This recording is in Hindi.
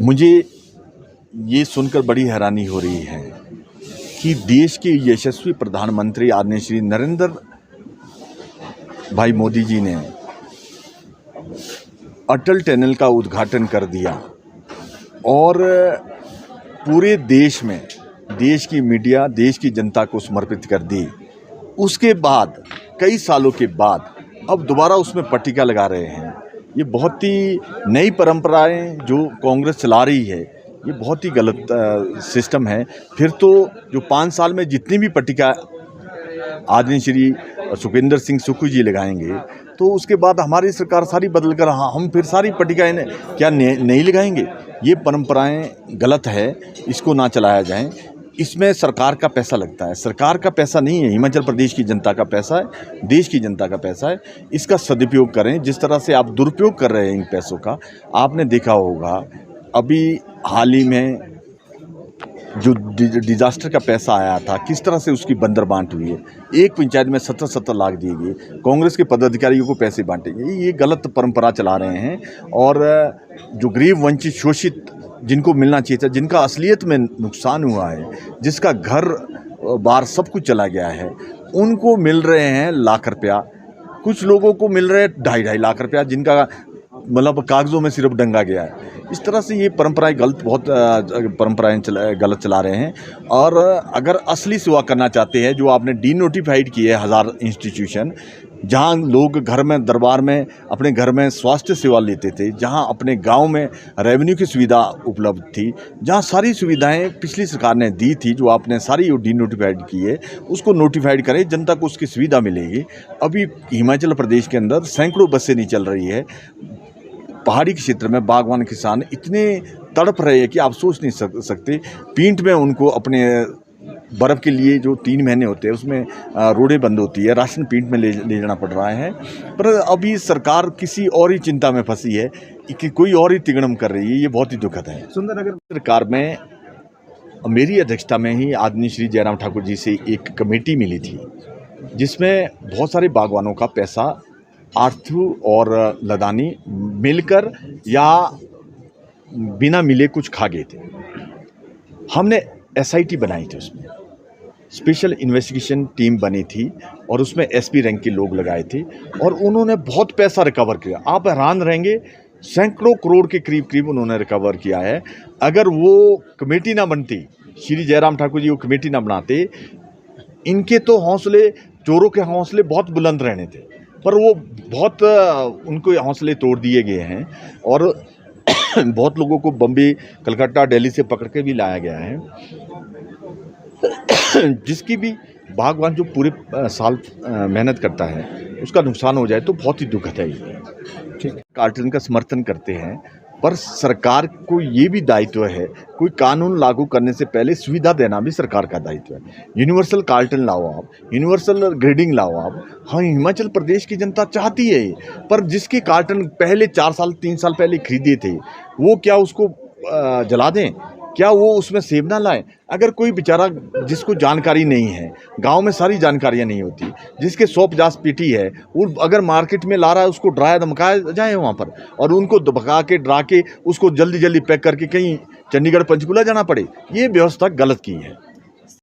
मुझे ये सुनकर बड़ी हैरानी हो रही है कि देश के यशस्वी प्रधानमंत्री आदरणीय श्री नरेंद्र भाई मोदी जी ने अटल टनल का उद्घाटन कर दिया और पूरे देश में देश की मीडिया देश की जनता को समर्पित कर दी। उसके बाद कई सालों के बाद अब दोबारा उसमें पट्टिका लगा रहे हैं। ये बहुत ही नई परंपराएं जो कांग्रेस चला रही है, ये बहुत ही गलत सिस्टम है। फिर तो जो 5 साल में जितनी भी पट्टिका आदरणीय श्री सुखविंदर सिंह सुक्खू जी लगाएंगे तो उसके बाद हमारी सरकार सारी बदल कर हम फिर सारी पट्टिकाएं क्या नहीं लगाएंगे। ये परंपराएं गलत है, इसको ना चलाया जाए। इसमें सरकार का पैसा लगता है, सरकार का पैसा नहीं है, हिमाचल प्रदेश की जनता का पैसा है, देश की जनता का पैसा है। इसका सदुपयोग करें। जिस तरह से आप दुरुपयोग कर रहे हैं इन पैसों का, आपने देखा होगा अभी हाल ही में जो डिजास्टर का पैसा आया था, किस तरह से उसकी बंदरबांट हुई है। एक पंचायत में 70-70 लाख दिए गए, कांग्रेस के पदाधिकारियों को पैसे बांटे गए। ये गलत परंपरा चला रहे हैं और जो गरीब वंचित शोषित जिनको मिलना चाहिए था, जिनका असलियत में नुकसान हुआ है, जिसका घर बार सब कुछ चला गया है, उनको मिल रहे हैं लाख रुपया। कुछ लोगों को मिल रहे हैं 2.5 लाख रुपया, जिनका मतलब कागज़ों में सिर्फ डंगा गया है। इस तरह से ये परंपराएं बहुत परंपराएं गलत चला रहे हैं। और अगर असली सेवा करना चाहते हैं, जो आपने डीनोटिफाइड किए 1000 इंस्टीट्यूशन, जहां लोग घर में दरबार में अपने घर में स्वास्थ्य सेवा लेते थे, जहां अपने गांव में रेवेन्यू की सुविधा उपलब्ध थी, जहां सारी सुविधाएं पिछली सरकार ने दी थी, जो आपने सारी डीनोटिफाइड की है, उसको नोटिफाइड करें, जनता को उसकी सुविधा मिलेगी। अभी हिमाचल प्रदेश के अंदर सैकड़ों बसें नहीं चल रही है। पहाड़ी के क्षेत्र में बागवान किसान इतने तड़प रहे हैं कि आप सोच नहीं सकते। पींट में उनको अपने बर्फ़ के लिए जो 3 महीने होते हैं उसमें रोडें बंद होती है, राशन पींट में ले जाना पड़ रहा है। पर अभी सरकार किसी और ही चिंता में फंसी है कि कोई और ही तिगड़म कर रही है। ये बहुत ही दुखद है। सुंदरनगर सरकार में मेरी अध्यक्षता में ही आदरणीय श्री जयराम ठाकुर जी से एक कमेटी मिली थी, जिसमें बहुत सारे बागवानों का पैसा आर्थू और लदानी मिलकर या बिना मिले कुछ खा गए थे। हमने SIT बनाई थी, उसमें स्पेशल इन्वेस्टिगेशन टीम बनी थी और उसमें SP रैंक के लोग लगाए थे और उन्होंने बहुत पैसा रिकवर किया। आप हैरान रहेंगे, सैकड़ों करोड़ के करीब उन्होंने रिकवर किया है। अगर वो कमेटी ना बनती, श्री जयराम ठाकुर जी वो कमेटी ना बनाते, इनके तो हौसले, चोरों के हौसले बहुत बुलंद रहने थे, पर वो बहुत उनको हौसले तोड़ दिए गए हैं और बहुत लोगों को बम्बई, कलकत्ता, दिल्ली से पकड़ के भी लाया गया है। जिसकी भी बागवान जो पूरे साल मेहनत करता है, उसका नुकसान हो जाए तो बहुत ही दुखद है। ये ठीक कार्टन का समर्थन करते हैं, पर सरकार को ये भी दायित्व है, कोई कानून लागू करने से पहले सुविधा देना भी सरकार का दायित्व है। यूनिवर्सल कार्टन लाओ आप, यूनिवर्सल ग्रेडिंग लाओ आप। हाँ, हिमाचल प्रदेश की जनता चाहती है, पर जिसके कार्टन पहले 4 साल 3 साल पहले खरीदे थे, वो क्या उसको जला दें? क्या वो उसमें सेब ना लाएं? अगर कोई बेचारा जिसको जानकारी नहीं है, गांव में सारी जानकारियां नहीं होती, जिसके 150 पेटी है, वो अगर मार्केट में ला रहा है, उसको डराया धमकाया जाए वहाँ पर और उनको धमका के डरा के उसको जल्दी पैक करके कहीं चंडीगढ़ पंचकूला जाना पड़े, ये व्यवस्था गलत की है।